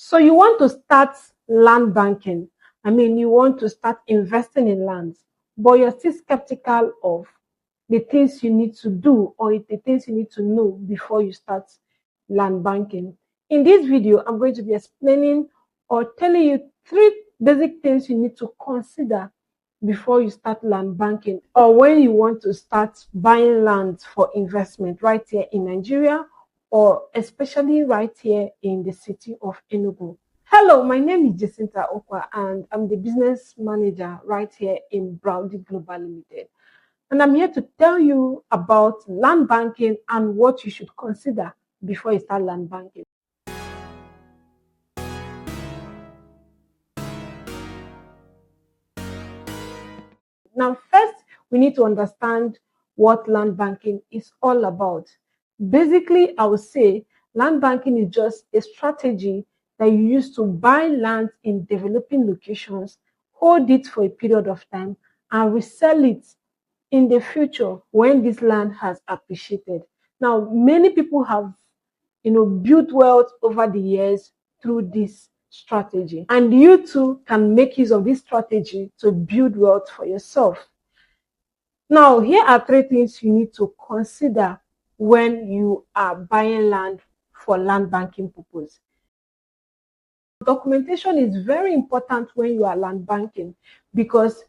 So you want to start land banking. You want to start investing in lands, but you're still skeptical of the things you need to do or the things you need to know before you start land banking. In this video, I'm going to be explaining or telling you 3 basic things you need to consider before you start land banking or when you want to start buying land for investment right here in Nigeria or especially right here in the city of Enugu. Hello, my name is Jacinta Okwa and I'm the business manager right here in Browdy Global Limited. And I'm here to tell you about land banking and what you should consider before you start land banking. Now, first, we need to understand what land banking is all about. Basically, I would say land banking is just a strategy that you use to buy land in developing locations, hold it for a period of time, and resell it in the future when this land has appreciated. Now, many people have built wealth over the years through this strategy. And you too can make use of this strategy to build wealth for yourself. Now, here are 3 things you need to consider when you are buying land for land banking purpose. Documentation is very important when you are land banking because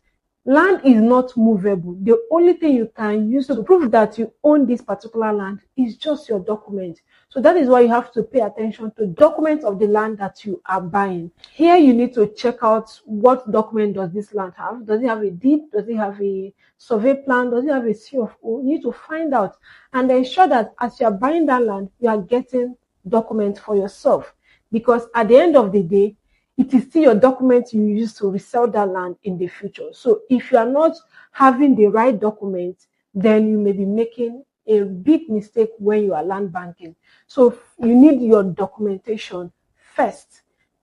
land is not movable. The only thing you can use to prove that you own this particular land is just your document. So that is why you have to pay attention to documents of the land that you are buying. Here you need to check out what document does this land have. Does it have a deed? Does it have a survey plan? Does it have a CFO? You need to find out and ensure that as you are buying that land, you are getting documents for yourself. Because at the end of the day, it is still your document you use to resell that land in the future. So if you are not having the right document, then you may be making a big mistake when you are land banking. So you need your documentation first.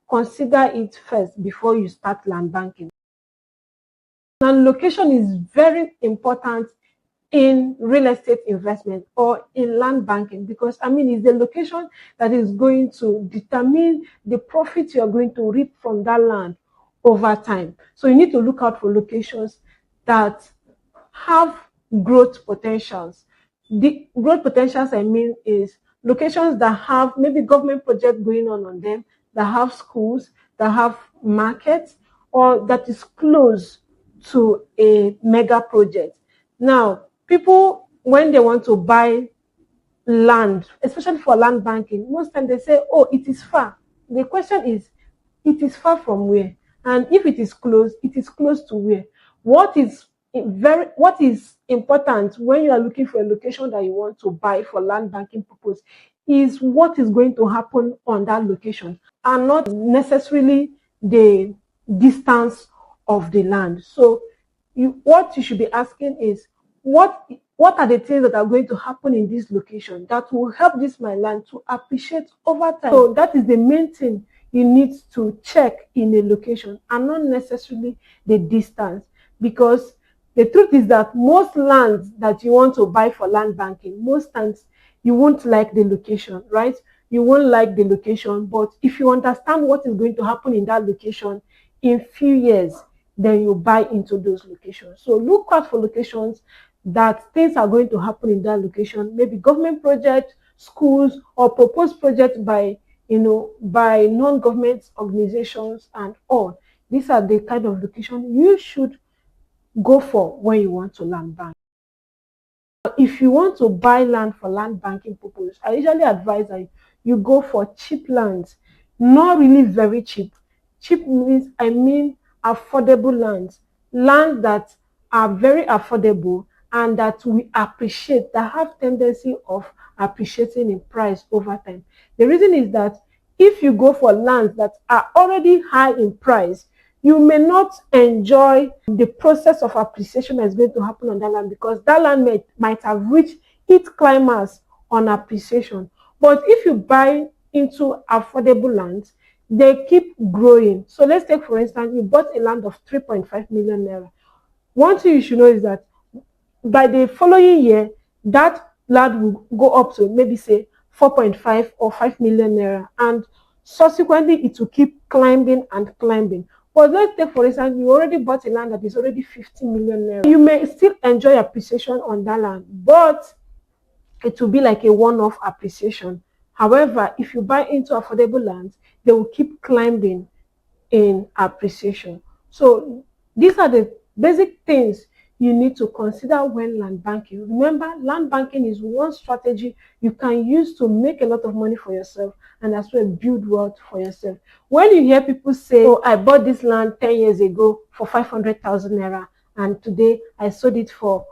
Consider it first before you start land banking. Now, location is very important in real estate investment or in land banking because it's the location that is going to determine the profit you are going to reap from that land over time. So you need to look out for locations that have growth potentials. The growth potentials is locations that have maybe government projects going on them, that have schools, that have markets, or that is close to a mega project. Now, people, when they want to buy land, especially for land banking, most times they say, oh, it is far. The question is, it is far from where? And if it is close to where? What is important when you are looking for a location that you want to buy for land banking purpose is what is going to happen on that location and not necessarily the distance of the land. So what you should be asking is, what are the things that are going to happen in this location that will help this my land to appreciate over time? So that is the main thing you need to check in a location and not necessarily the distance, because the truth is that most lands that you want to buy for land banking, most times you won't like the location, right? You won't like the location, but if you understand what is going to happen in that location in few years, then you buy into those locations. So look out for locations that things are going to happen in that location, maybe government project, schools, or proposed project by non-government organizations and all. These are the kind of location you should go for when you want to land bank. If you want to buy land for land banking purpose, I usually advise that you go for cheap lands, not really very cheap. Cheap means affordable lands that are very affordable and that we appreciate, that have tendency of appreciating in price over time. The reason is that if you go for lands that are already high in price, you may not enjoy the process of appreciation that is going to happen on that land, because that land might have reached its climax on appreciation. But if you buy into affordable lands, they keep growing. So let's take, for instance, you bought a land of 3.5 million naira. One thing you should know is that by the following year, that land will go up to maybe say 4.5 or 5 million naira. And subsequently it will keep climbing and climbing. But let's take, for instance, you already bought a land that is already 50 million naira. You may still enjoy appreciation on that land, but it will be like a one-off appreciation. However, if you buy into affordable lands, they will keep climbing in appreciation. So these are the basic things you need to consider when land banking. Remember, land banking is one strategy you can use to make a lot of money for yourself and as well build wealth for yourself. When you hear people say, oh, I bought this land 10 years ago for 500,000 naira and today I sold it for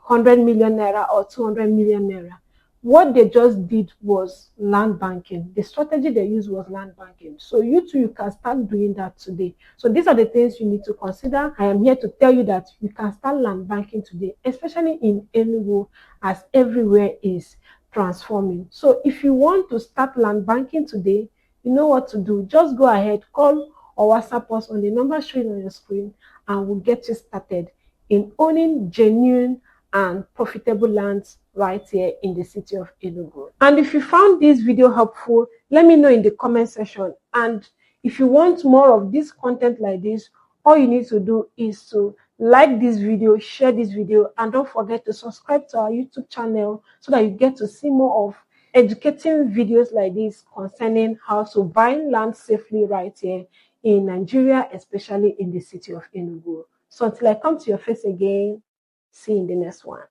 100 million naira or 200 million naira. What they just did was land banking. The strategy they used was land banking. So you too, you can start doing that today. So these are the things you need to consider. I am here to tell you that you can start land banking today, especially in Enugu, as everywhere is transforming. So if you want to start land banking today, you know what to do. Just go ahead, call or WhatsApp us on the number showing on your screen, and we'll get you started in owning genuine and profitable lands right here in the city of Enugu. And if you found this video helpful, let me know in the comment section. And if you want more of this content like this, all you need to do is to like this video, share this video, and don't forget to subscribe to our YouTube channel so that you get to see more of educating videos like this concerning how to buy land safely right here in Nigeria, especially in the city of Enugu. So until I come to your face again, see you in the next one.